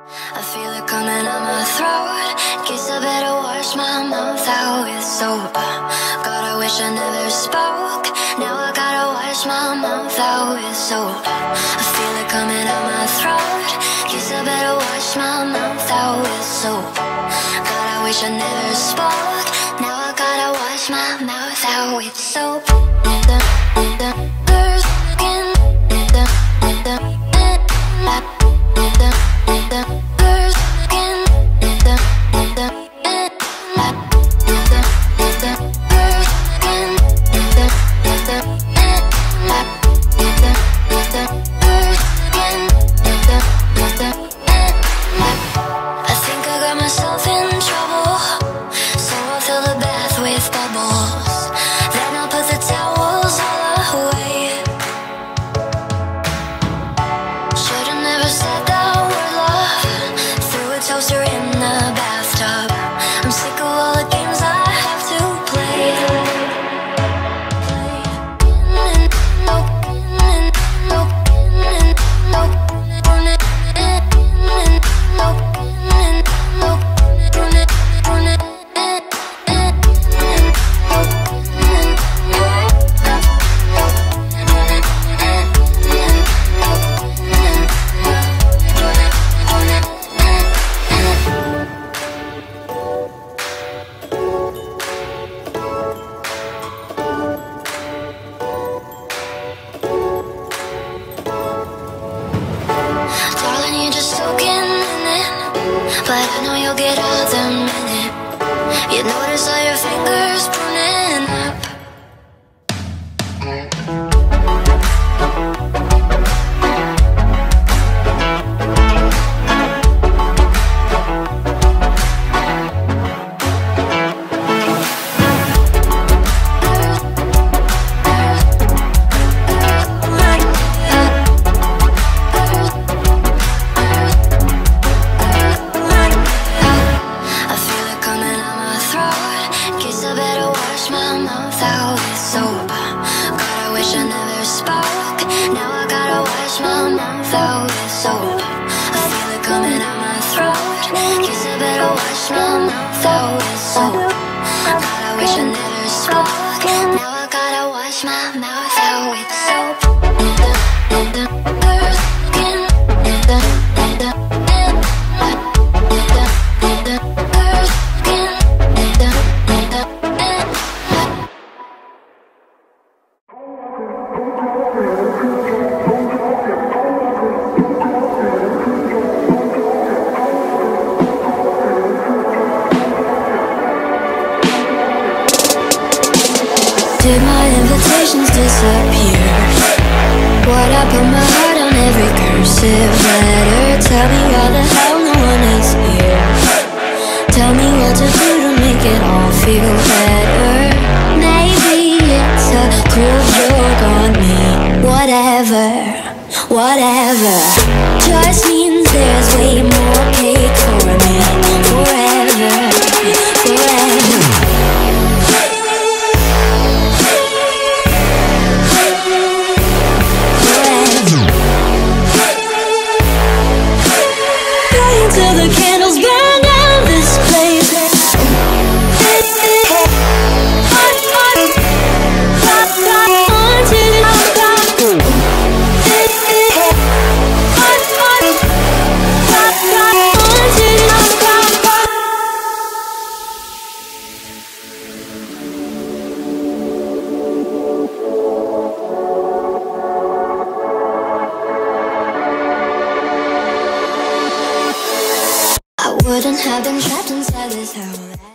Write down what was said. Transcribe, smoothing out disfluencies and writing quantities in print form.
I feel it coming out my throat. Guess I better wash my mouth out with soap. God, I wish I never spoke. Now I gotta wash my mouth out with soap. I feel it coming out my throat. Guess I better wash my mouth out with soap. God, I wish I never spoke. Now I gotta wash my mouth out with soap. But I know you'll get all the minute. You notice all your fingers burning up. Did my invitations disappear? What, I put my heart on every cursive letter? Tell me why the hell no one is here. Tell me what to do to make it all feel better. Maybe it's a cruel joke on me. Whatever, whatever. Just means there's way more cake for me. Forever, forever. Till the candles burn down this place. Wouldn't have been trapped inside this house.